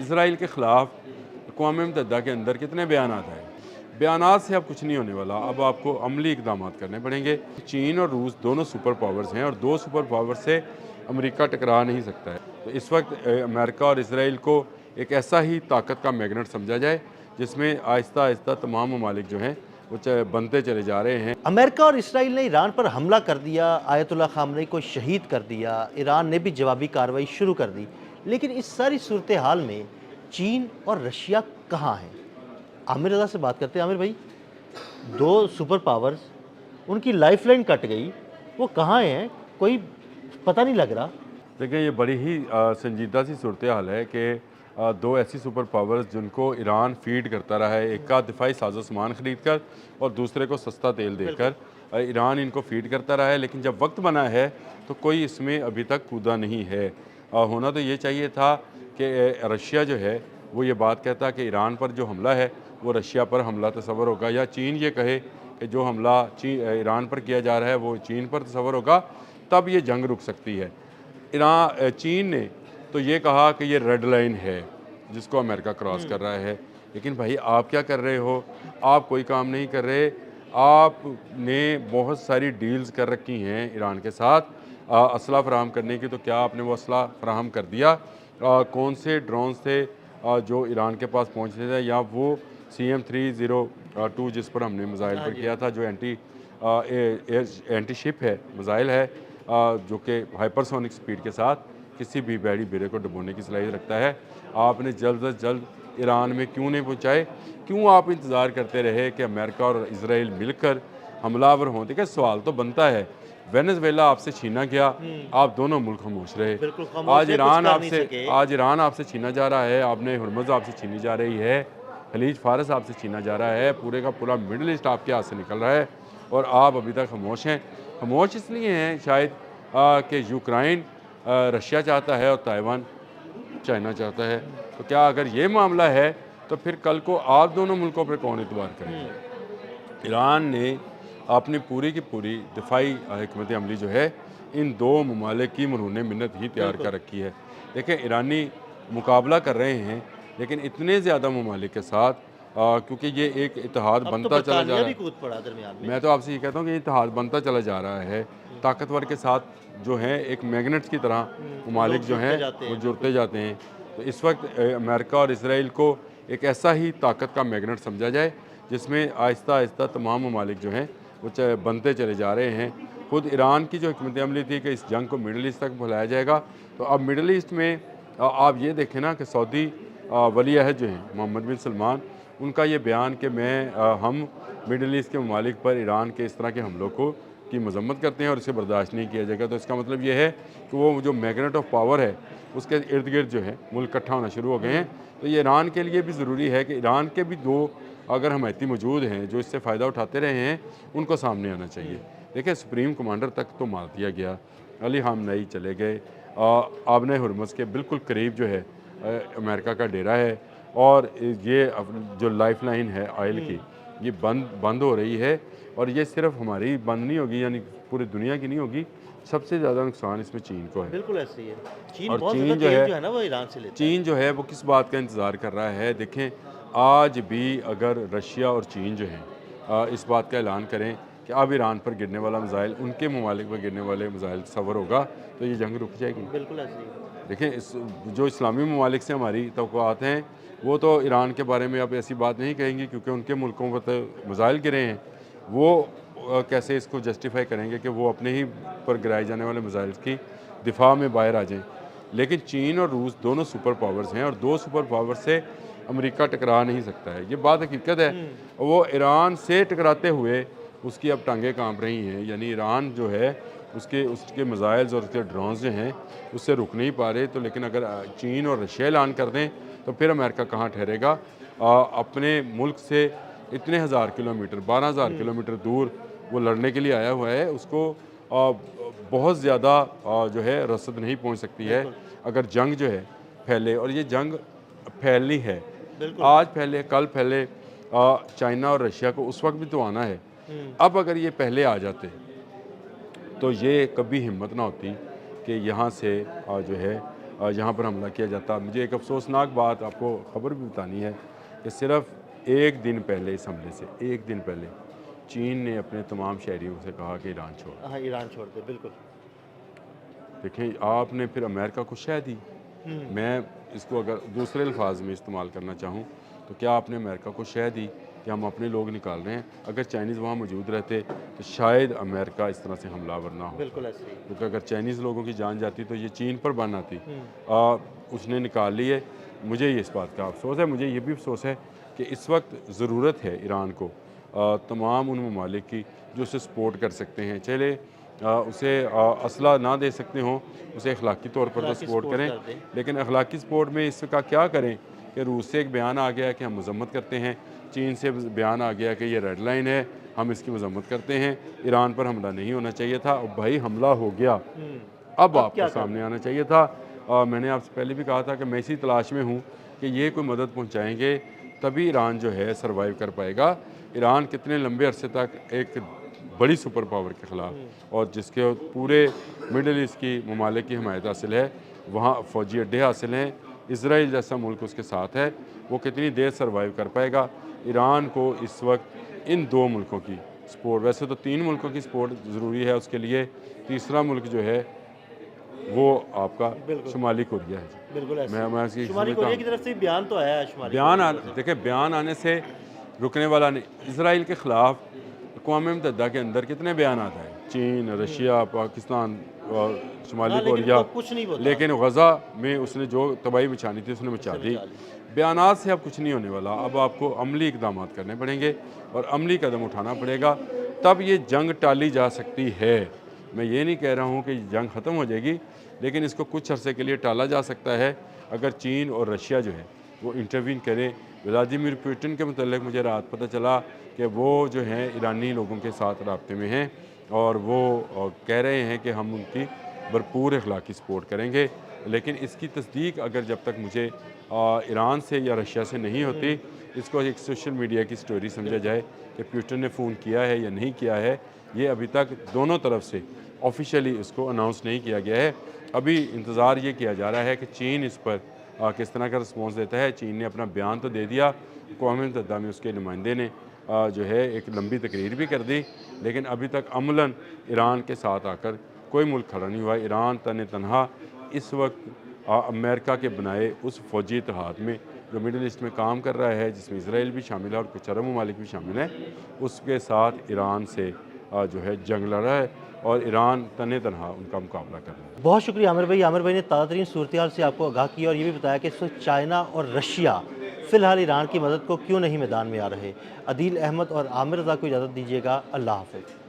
Israel के ख़िलाफ़ अक़वाम मुत्तहिदा के अंदर कितने बयानात आए। बयानात से अब कुछ नहीं होने वाला, अब आपको अमली इक़दाम करने पड़ेंगे। चीन और रूस दोनों सुपर पावर्स हैं और दो सुपर पावर से अमेरिका टकरा नहीं सकता है। तो इस वक्त अमेरिका और इसराइल को एक ऐसा ही ताकत का मैग्नेट समझा जाए जिसमें आहिस्ता आहिस्ता तमाम ममालिक जो हैं वो बनते चले जा रहे हैं। अमेरिका और इसराइल ने ईरान पर हमला कर दिया, आयतुल्लाह ख़ामनेई को शहीद कर दिया, ईरान ने भी जवाबी कार्रवाई शुरू कर दी। लेकिन इस सारी सूरत हाल में चीन और रशिया कहाँ हैं? आमिर रज़ा से बात करते हैं। आमिर भाई, दो सुपर पावर्स, उनकी लाइफलाइन कट गई, वो कहाँ हैं? कोई पता नहीं लग रहा। देखिए, ये बड़ी ही संजीदा सी सूरत हाल है कि दो ऐसी सुपर पावर्स जिनको ईरान फीड करता रहा है, एक का दिफाई साजो सामान ख़रीद कर और दूसरे को सस्ता तेल देकर ईरान इनको फीड करता रहा है। लेकिन जब वक्त बना है तो कोई इसमें अभी तक कूदा नहीं है। होना तो ये चाहिए था कि रशिया जो है वो ये बात कहता कि ईरान पर जो हमला है वो रशिया पर हमला तस्वर होगा, या चीन ये कहे कि जो हमला ईरान पर किया जा रहा है वो चीन पर तस्वर होगा, तब ये जंग रुक सकती है। चीन ने तो ये कहा कि ये रेड लाइन है जिसको अमेरिका क्रॉस कर रहा है। लेकिन भाई, आप क्या कर रहे हो? आप कोई काम नहीं कर रहे। आपने बहुत सारी डील्स कर रखी हैं ईरान के साथ असला फराहम करने की, तो क्या आपने वो असला फराहम कर दिया? कौन से ड्रोन्स थे जो ईरान के पास पहुँचते थे, या वो CM-302 जिस पर हमने मिज़ाइल पर किया था, जो एंटी शिप है मिज़ाइल है, जो कि हाइपरसोनिक स्पीड के साथ किसी भी बड़ी बेड़े को डुबोने की सलाहियत रखता है, आपने जल्द से जल्द ईरान में क्यों नहीं पहुँचाए? क्यों आप इंतज़ार करते रहे कि अमेरिका और इसराइल मिलकर हमलावर हों? देखिए, सवाल तो बनता है, वेनेज़ुएला आपसे छीना गया, आप दोनों मुल्क खामोश रहे। आज ईरान आपसे छीना जा रहा है, आपने हुर्मुज़ आपसे छीनी जा रही है, खलीज फारस आपसे छीना जा रहा है, पूरे का पूरा मिडल ईस्ट आपके हाथ से निकल रहा है और आप अभी तक खामोश हैं। खामोश इसलिए हैं शायद कि यूक्रेन रशिया चाहता है और ताइवान चाइना चाहता है। तो क्या अगर ये मामला है तो फिर कल को आप दोनों मुल्कों पर कौन एतबार करेंगे? ईरान ने अपनी पूरी की पूरी दिफाई हिकमत अमली जो है इन दो ममालिक की मरून मिन्नत ही तैयार कर रखी है। देखिए, ईरानी मुकाबला कर रहे हैं लेकिन इतने ज़्यादा ममालिक के साथ क्योंकि ये एक इत्तेहाद बनता चला जा रहा है। मैं तो आपसे ये कहता हूँ कि इत्तेहाद बनता चला जा रहा है, ताकतवर के साथ जो है एक मैग्नेट्स की तरह ममालिक जो हैं वो जुड़ते जाते हैं। तो इस वक्त अमेरिका और इसराइल को एक ऐसा ही ताकत का मैग्नेट समझा जाए जिसमें आहिस्ता आहिस्ता तमाम ममालिक जो हैं वो बनते चले जा रहे हैं। खुद ईरान की जो हिकमत अमली थी कि इस जंग को मिडल ईस्ट तक फैलाया जाएगा, तो अब मिडल ईस्ट में आप ये देखें ना कि सऊदी वली अहद जो हैं मोहम्मद बिन सलमान, उनका ये बयान कि हम मिडल ईस्ट के ममालिक पर ईरान के इस तरह के हमलों की मजम्मत करते हैं और इसे बर्दाश्त नहीं किया जाएगा। तो इसका मतलब ये है कि वो जो मैग्नेट ऑफ पावर है उसके इर्द गिर्द जो है मुल्क इकट्ठा होना शुरू हो गए हैं। तो ये ईरान के लिए भी ज़रूरी है कि ईरान के भी दो अगर हमायती मौजूद हैं जो इससे फ़ायदा उठाते रहे हैं, उनको सामने आना चाहिए। देखिए, सुप्रीम कमांडर तक तो मार दिया गया, अली ख़ामनेई चले गए, आबने हुर्मुज़ के बिल्कुल करीब जो है अमेरिका का डेरा है, और ये जो लाइफ लाइन है ऑयल की ये बंद हो रही है। और ये सिर्फ हमारी बंद नहीं होगी, यानी पूरी दुनिया की नहीं होगी। सबसे ज़्यादा नुकसान इसमें चीन को है। बिल्कुल ऐसे ही है। चीन और बहुत चीन ज़्यादा जो तेल है जो है ना वो ईरान से लेता है। चीन जो है वो किस बात का इंतज़ार कर रहा है? देखें, आज भी अगर रशिया और चीन जो हैं इस बात का ऐलान करें कि अब ईरान पर गिरने वाला मिज़ाइल उनके ममालिक पर गिरने वाले मिज़ाइल तस्वर होगा, तो ये जंग रुक जाएगी। बिल्कुल ऐसे ही है। देखें, जो इस्लामी ममालिक से हमारी तवक्कुआत हैं वो तो ईरान के बारे में अब ऐसी बात नहीं कहेंगी क्योंकि उनके मुल्कों पर तो मिज़ाइल गिरे हैं। वो कैसे इसको जस्टिफाई करेंगे कि वो अपने ही पर गिराए जाने वाले मिज़ाइल की दिफा में बाहर आ जाएँ। लेकिन चीन और रूस दोनों सुपर पावर्स हैं और दो सुपर पावर से अमेरिका टकरा नहीं सकता है, ये बात हकीकत है। वो ईरान से टकराते हुए उसकी अब टांगें कांप रही हैं, यानी ईरान जो है उसके मिज़ाइल्स और उसके ड्रोन्स जो हैं उससे रुक नहीं पा रहे। तो लेकिन अगर चीन और रशिया ऐलान कर दें तो फिर अमेरिका कहाँ ठहरेगा? अपने मुल्क से इतने हज़ार किलोमीटर 12,000 किलोमीटर दूर वो लड़ने के लिए आया हुआ है, उसको बहुत ज़्यादा जो है रसद नहीं पहुंच सकती है अगर जंग जो है फैले। और ये जंग फैलनी है, आज फैले कल फैले, चाइना और रशिया को उस वक्त भी तो आना है। अब अगर ये पहले आ जाते तो ये कभी हिम्मत ना होती कि यहाँ से जो है यहाँ पर हमला किया जाता। मुझे एक अफसोसनाक बात आपको खबर भी बतानी है कि सिर्फ एक दिन पहले इस हमले से एक दिन पहले चीन ने अपने तमाम शहरियों से कहा कि ईरान छोड़ो। हाँ, ईरान छोड़ दे, बिल्कुल। देखें, आपने फिर अमेरिका को शह दी। मैं इसको अगर दूसरे अल्फाज में इस्तेमाल करना चाहूँ तो क्या आपने अमेरिका को शह दी कि हम अपने लोग निकाल रहे हैं? अगर चाइनीज़ वहाँ मौजूद रहते तो शायद अमेरिका इस तरह से हमलावर ना हो। बिल्कुल ऐसे ही। क्योंकि अगर चाइनीज़ लोगों की जान जाती तो ये चीन पर बन आती। उसने निकाल ली है। मुझे ये इस बात का अफसोस है। मुझे ये भी अफसोस है कि इस वक्त ज़रूरत है ईरान को तमाम उन ममालिक की जो उसे सपोर्ट कर सकते हैं। चले उसे असला ना दे सकते हों, उसे अखलाकी तौर पर तो सपोर्ट करें, लेकिन अखलाकी सपोर्ट में इसका क्या करें कि रूस से एक बयान आ गया कि हम मजम्मत करते हैं, चीन से बयान आ गया कि ये रेड लाइन है, हम इसकी मजम्मत करते हैं, ईरान पर हमला नहीं होना चाहिए था। और भाई हमला हो गया, अब आपको सामने आना चाहिए था। मैंने आपसे पहले भी कहा था कि मैं इसी तलाश में हूँ कि ये कोई मदद पहुँचाएँगे तभी ईरान जो है सर्वाइव कर पाएगा। ईरान कितने लंबे अरसे तक एक बड़ी सुपर पावर के ख़िलाफ़ और जिसके पूरे मिडल ईस्ट की ममालिक की हमायत हासिल है, वहाँ फ़ौजी अड्डे हासिल हैं, इसराइल जैसा मुल्क उसके साथ है, वो कितनी देर सर्वाइव कर पाएगा? ईरान को इस वक्त इन दो मुल्कों की सपोर्ट, वैसे तो तीन मुल्कों की सपोर्ट ज़रूरी है उसके लिए, तीसरा मुल्क जो है वो आपका शुमाली कोरिया है। बिल्कुल ऐसे। मैं इसकी शुमाली कोरिया की तरफ से बयान तो आया है। शुमाली देखिए, बयान आने से रुकने वाला नहीं। इसराइल के ख़िलाफ़ अक़वाम मुत्तहिदा के अंदर कितने बयान आता है, चीन, रशिया, पाकिस्तान और शुमाली कोरिया, कुछ नहीं बोलता। लेकिन गज़ा में उसने जो तबाही मचानी थी उसने मचा दी। बयानात से अब कुछ नहीं होने वाला। अब आपको अमली इक़दाम करने पड़ेंगे और अमली कदम उठाना पड़ेगा, तब ये जंग टाली जा सकती है। मैं ये नहीं कह रहा हूँ कि जंग ख़त्म हो जाएगी, लेकिन इसको कुछ अरसे के लिए टाला जा सकता है अगर चीन और रशिया जो है वो इंटरवीन करें। व्लादिमीर पुतिन के मतलब मुझे रात पता चला कि वो जो हैं ईरानी लोगों के साथ राब्ते में हैं और वो कह रहे हैं कि हम उनकी भरपूर अखलाकी सपोर्ट करेंगे, लेकिन इसकी तस्दीक अगर जब तक मुझे ईरान से या रशिया से नहीं होती, इसको एक सोशल मीडिया की स्टोरी समझा जाए कि पुतिन ने फ़ोन किया है या नहीं किया है, ये अभी तक दोनों तरफ से ऑफिशियली इसको अनाउंस नहीं किया गया है। अभी इंतज़ार ये किया जा रहा है कि चीन इस पर किस तरह का रिस्पॉन्स देता है। चीन ने अपना बयान तो दे दिया, अक़वाम मुत्तहिदा में उसके नुमाइंदे ने जो है एक लंबी तकरीर भी कर दी, लेकिन अभी तक अमलन ईरान के साथ आकर कोई मुल्क खड़ा नहीं हुआ। ईरान तने तनहा इस वक्त अमेरिका के बनाए उस फ़ौजी इत्तेहाद में जो मिडल ईस्ट में काम कर रहा है, जिसमें इसराइल भी शामिल है और कुछ अरब ममालिक भी शामिल हैं, उसके साथ ईरान से जो है जंग लड़ रहा है और ईरान तने तनहा उनका मुकाबला कर रहा है। बहुत शुक्रिया आमिर भाई। आमिर भाई ने ताज़ा तरीन सूरत हाल से आपको आगाह किया और ये भी बताया कि इस वक्त चाइना और रशिया फ़िलहाल ईरान की मदद को क्यों नहीं मैदान में आ रहे। अदील अहमद और आमिर रज़ा को इजाज़त दीजिएगा। अल्लाह हाफ़िज़।